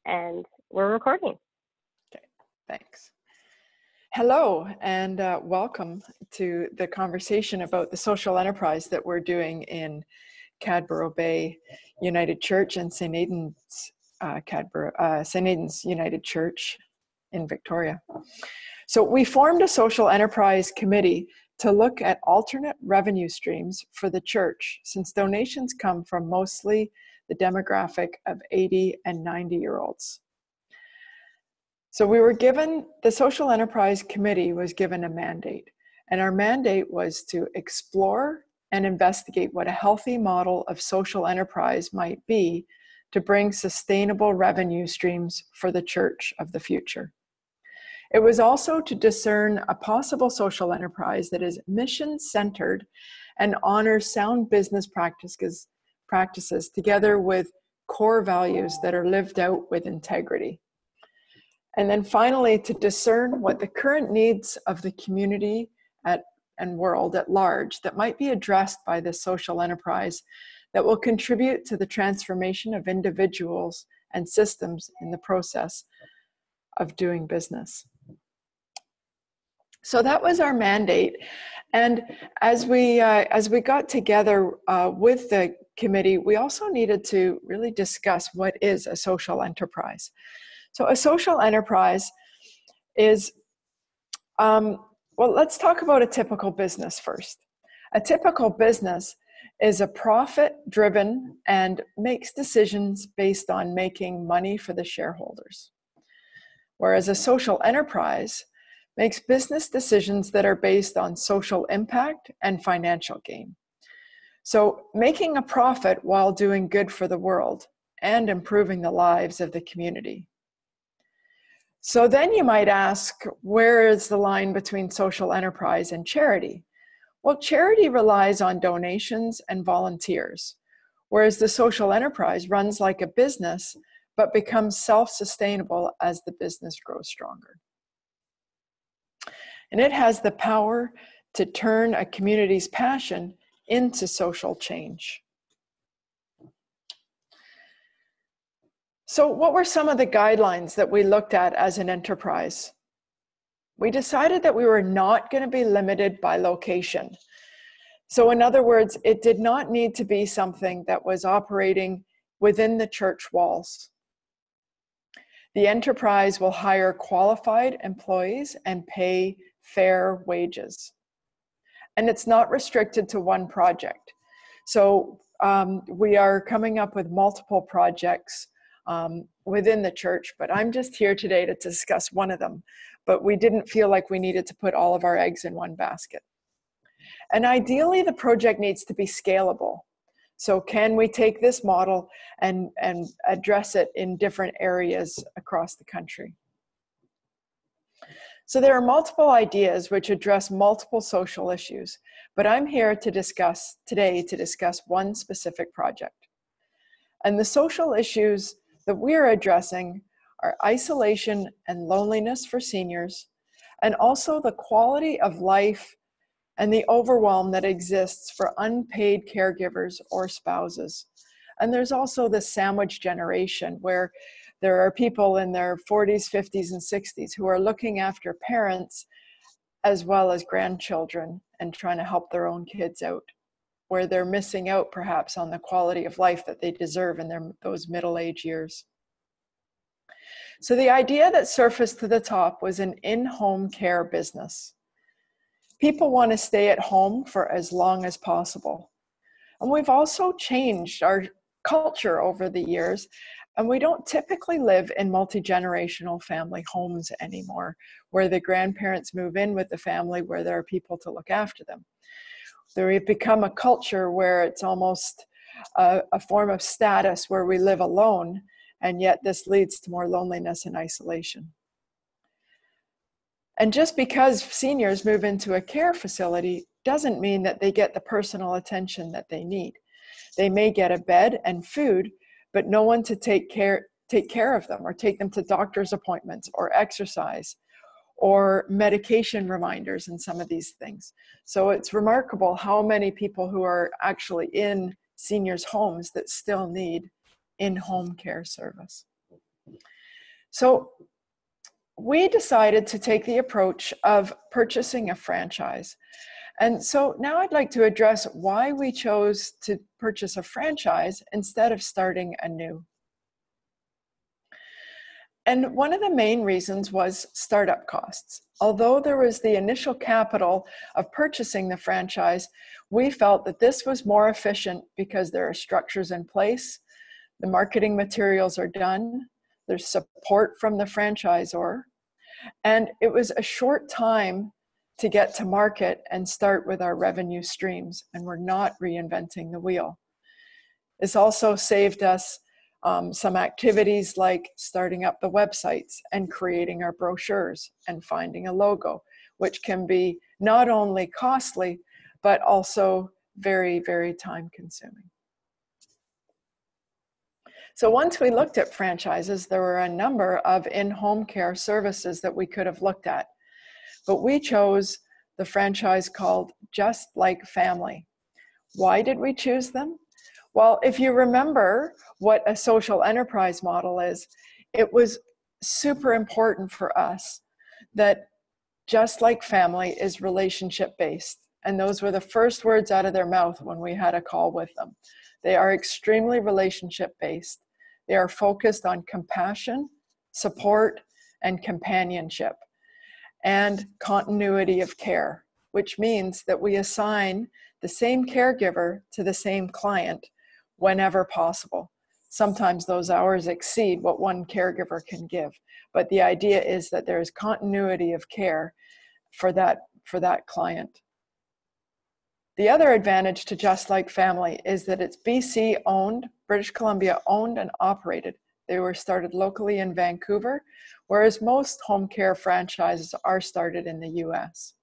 and we're recording. Okay, thanks. Hello, and welcome to the conversation about the social enterprise that we're doing in Cadboro Bay United Church and St. Aidan's St. Aidan's United Church in Victoria. So we formed a social enterprise committee to look at alternate revenue streams for the church, since donations come from mostly the demographic of 80 and 90-year-olds. So the social enterprise committee was given a mandate, and our mandate was to explore and investigate what a healthy model of social enterprise might be to bring sustainable revenue streams for the church of the future. It was also to discern a possible social enterprise that is mission-centered and honors sound business practices together with core values that are lived out with integrity. And then finally, to discern what the current needs of the community and world at large that might be addressed by this social enterprise that will contribute to the transformation of individuals and systems in the process of doing business. So that was our mandate. And as we got together with the committee, we also needed to really discuss what is a social enterprise. So a social enterprise is, well, let's talk about a typical business first. A typical business is a profit-driven and makes decisions based on making money for the shareholders. Whereas a social enterprise makes business decisions that are based on social impact and financial gain. So making a profit while doing good for the world and improving the lives of the community. So then you might ask, where is the line between social enterprise and charity? Well, charity relies on donations and volunteers, whereas the social enterprise runs like a business, but becomes self-sustainable as the business grows stronger. And it has the power to turn a community's passion into social change. So what were some of the guidelines that we looked at as an enterprise? We decided that we were not going to be limited by location. So in other words, it did not need to be something that was operating within the church walls. The enterprise will hire qualified employees and pay fair wages. And it's not restricted to one project. So we are coming up with multiple projects within the church, but I'm just here today to discuss one of them. But we didn't feel like we needed to put all of our eggs in one basket. And ideally, the project needs to be scalable. So can we take this model and address it in different areas across the country? So there are multiple ideas which address multiple social issues, but I'm here to discuss one specific project. And the social issues that we're addressing are isolation and loneliness for seniors, and also the quality of life and the overwhelm that exists for unpaid caregivers or spouses. And there's also the sandwich generation, where there are people in their 40s, 50s, and 60s who are looking after parents as well as grandchildren and trying to help their own kids out, where they're missing out perhaps on the quality of life that they deserve in those middle-age years. So the idea that surfaced to the top was an in-home care business. People want to stay at home for as long as possible. And we've also changed our culture over the years, and we don't typically live in multi-generational family homes anymore, where the grandparents move in with the family, where there are people to look after them. We've become a culture where it's almost a form of status where we live alone, and yet this leads to more loneliness and isolation. And just because seniors move into a care facility doesn't mean that they get the personal attention that they need. They may get a bed and food, but no one to take care of them or take them to doctor's appointments or exercise or medication reminders and some of these things. So it's remarkable how many people who are actually in seniors' homes that still need in-home care service. So we decided to take the approach of purchasing a franchise. And so now I'd like to address why we chose to purchase a franchise instead of starting anew. And one of the main reasons was startup costs. Although there was the initial capital of purchasing the franchise, we felt that this was more efficient because there are structures in place, the marketing materials are done, there's support from the franchisor, and it was a short time to get to market and start with our revenue streams, and we're not reinventing the wheel. This also saved us some activities like starting up the websites and creating our brochures and finding a logo, which can be not only costly, but also very, very time consuming. So once we looked at franchises, there were a number of in-home care services that we could have looked at, but we chose the franchise called Just Like Family. Why did we choose them? Well, if you remember what a social enterprise model is, it was super important for us that Just Like Family is relationship-based. And those were the first words out of their mouth when we had a call with them. They are extremely relationship-based. They are focused on compassion, support, and companionship, and continuity of care, which means that we assign the same caregiver to the same client whenever possible. Sometimes those hours exceed what one caregiver can give, but the idea is that there is continuity of care for that client. The other advantage to Just Like Family is that it's BC owned, British Columbia owned and operated. They were started locally in Vancouver, whereas most home care franchises are started in the US.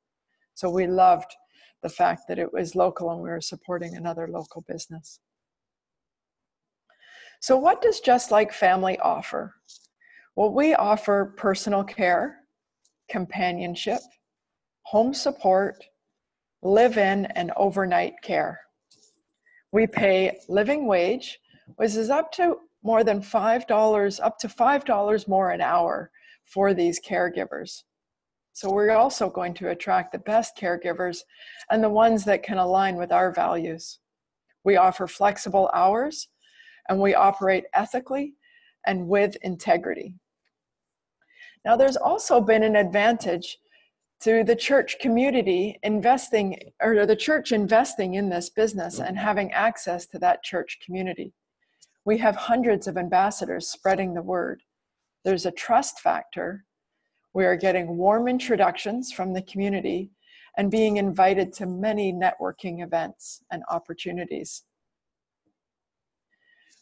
So we loved the fact that it was local and we were supporting another local business. So what does Just Like Family offer? Well, we offer personal care, companionship, home support, live-in and overnight care. We pay living wage, which is up to more than $5, up to $5 more an hour for these caregivers. So we're also going to attract the best caregivers and the ones that can align with our values. We offer flexible hours and we operate ethically and with integrity. Now, there's also been an advantage to the church community investing, or the church investing in this business and having access to that church community. We have hundreds of ambassadors spreading the word. There's a trust factor. We are getting warm introductions from the community and being invited to many networking events and opportunities.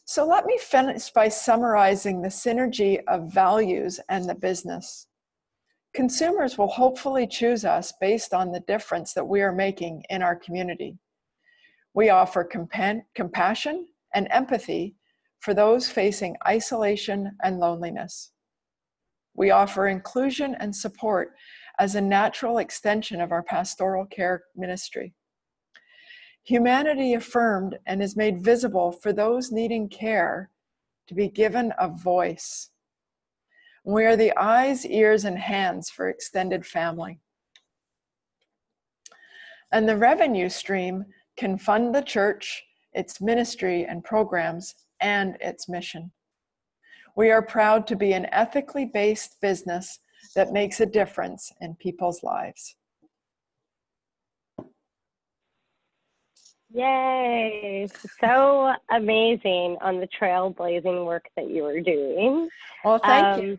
So let me finish by summarizing the synergy of values and the business. Consumers will hopefully choose us based on the difference that we are making in our community. We offer compassion and empathy for those facing isolation and loneliness. We offer inclusion and support as a natural extension of our pastoral care ministry. Humanity affirmed and is made visible for those needing care to be given a voice. We are the eyes, ears, and hands for extended family. And the revenue stream can fund the church, its ministry and programs, and its mission. We are proud to be an ethically based business that makes a difference in people's lives. Yay! So amazing on the trailblazing work that you are doing. Well, thank you.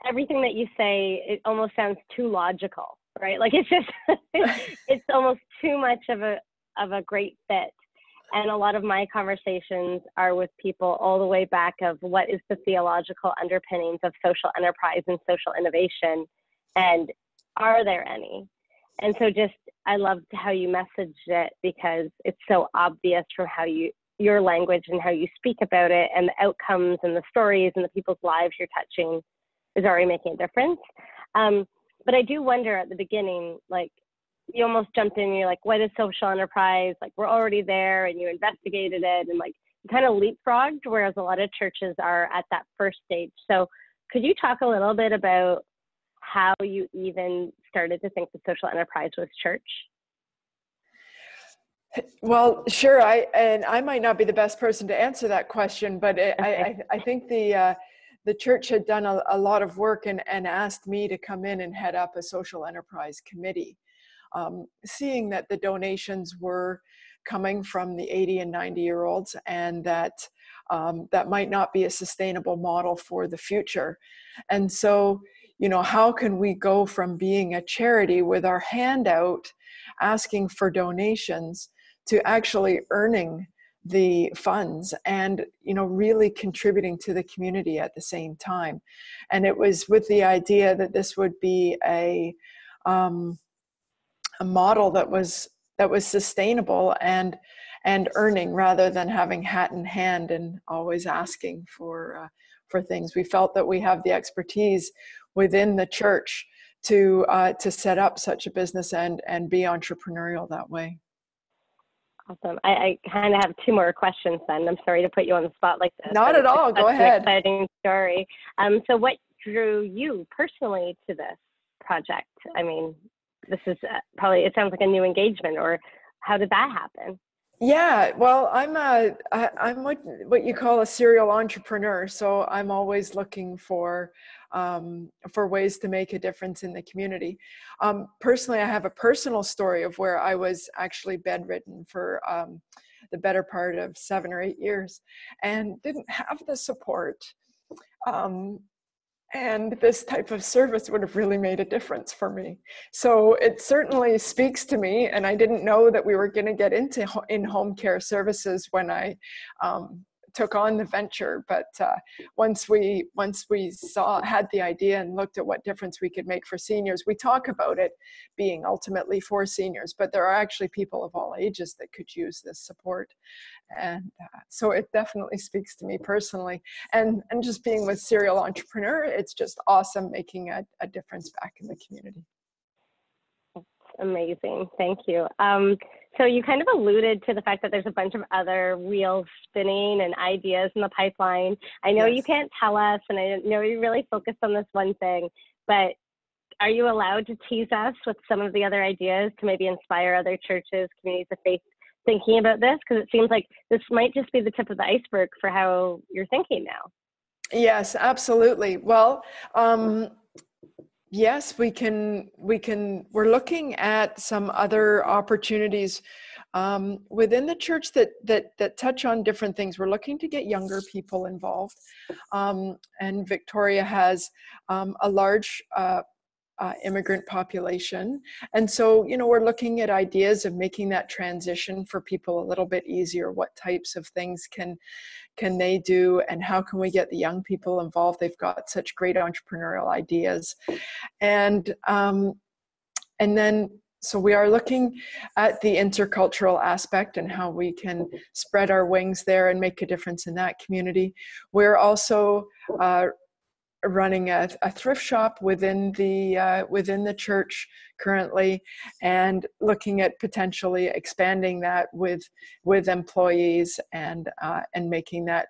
Everything that you say, it almost sounds too logical, right? Like it's just, it's almost too much of a great fit. And a lot of my conversations are with people all the way back of what is the theological underpinnings of social enterprise and social innovation, and are there any? And so just, I loved how you messaged it because it's so obvious from how your language and how you speak about it, and the outcomes and the stories and the people's lives you're touching is already making a difference. But I do wonder at the beginning, like you almost jumped in and you're like, what is social enterprise? Like we're already there and you investigated it and like kind of leapfrogged, whereas a lot of churches are at that first stage. So could you talk a little bit about how you even started to think the social enterprise was church? Well, sure. I might not be the best person to answer that question, but I think the church had done a lot of work and asked me to come in and head up a social enterprise committee, seeing that the donations were coming from the 80 and 90-year-olds, and that that might not be a sustainable model for the future. And so, how can we go from being a charity with our hand out, asking for donations, to actually earning the funds and, really contributing to the community at the same time? And it was with the idea that this would be a model that was sustainable and earning, rather than having hat in hand and always asking for things. We felt that we have the expertise within the church to set up such a business and be entrepreneurial that way. Awesome. I kind of have two more questions then. I'm sorry to put you on the spot like this. Not at all. Go ahead. An exciting story. So what drew you personally to this project? I mean, this is probably, it sounds like a new engagement, or how did that happen? Yeah, well, I'm what you call a serial entrepreneur. So I'm always looking for ways to make a difference in the community. Personally, I have a personal story of where I was actually bedridden for the better part of 7 or 8 years, and didn't have the support. And this type of service would have really made a difference for me. So it certainly speaks to me. And I didn't know that we were going to get into in-home care services when I took on the venture. But once we had the idea and looked at what difference we could make for seniors, we talk about it being ultimately for seniors, but there are actually people of all ages that could use this support. And so it definitely speaks to me personally. And just being with Serial Entrepreneur, it's just awesome making a difference back in the community. That's amazing. Thank you. So you kind of alluded to the fact that there's a bunch of other wheels spinning and ideas in the pipeline. I know you can't tell us, and I know you really focused on this one thing, but are you allowed to tease us with some of the other ideas to maybe inspire other churches, communities of faith, thinking about this? Because it seems like this might just be the tip of the iceberg for how you're thinking now. Yes, absolutely. Well, yes, we're looking at some other opportunities within the church that touch on different things. We're looking to get younger people involved. And Victoria has a large immigrant population. And so, we're looking at ideas of making that transition for people a little bit easier. What types of things can they do, and how can we get the young people involved? They've got such great entrepreneurial ideas. And then, so we are looking at the intercultural aspect and how we can spread our wings there and make a difference in that community. We're also running a thrift shop within the church currently, and looking at potentially expanding that with employees and making that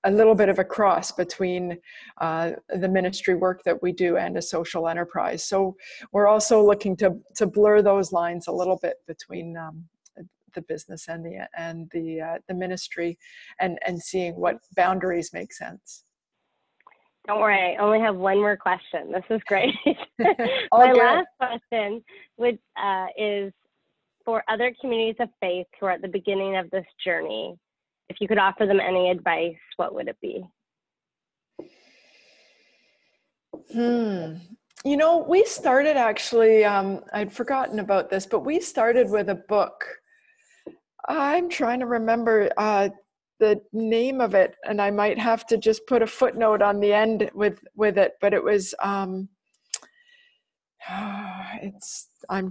a little bit of a cross between the ministry work that we do and a social enterprise. So we're also looking to blur those lines a little bit between the business and the ministry, and seeing what boundaries make sense. Don't worry, I only have one more question. This is great. My last question is for other communities of faith who are at the beginning of this journey. If you could offer them any advice, what would it be? We started actually, I'd forgotten about this, but we started with a book. I'm trying to remember the name of it, and I might have to just put a footnote on the end with it, but it was, I'm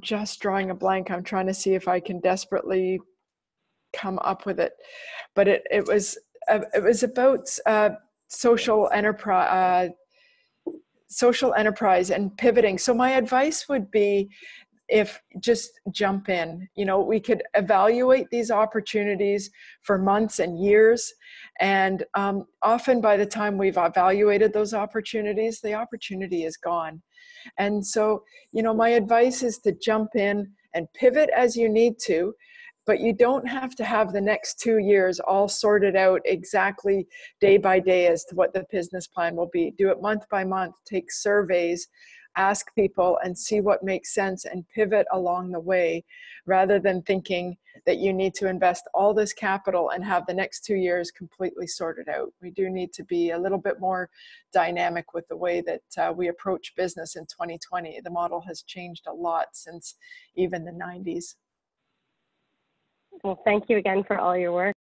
just drawing a blank. I'm trying to see if I can desperately come up with it, but it was about social enterprise and pivoting. So my advice would be if just jump in. You know, we could evaluate these opportunities for months and years. And often by the time we've evaluated those opportunities, the opportunity is gone. And so, you know, my advice is to jump in and pivot as you need to, but you don't have to have the next 2 years all sorted out exactly day by day as to what the business plan will be. Do it month by month, take surveys, ask people and see what makes sense and pivot along the way, rather than thinking that you need to invest all this capital and have the next 2 years completely sorted out. We do need to be a little bit more dynamic with the way that we approach business in 2020. The model has changed a lot since even the 90s. Well, thank you again for all your work.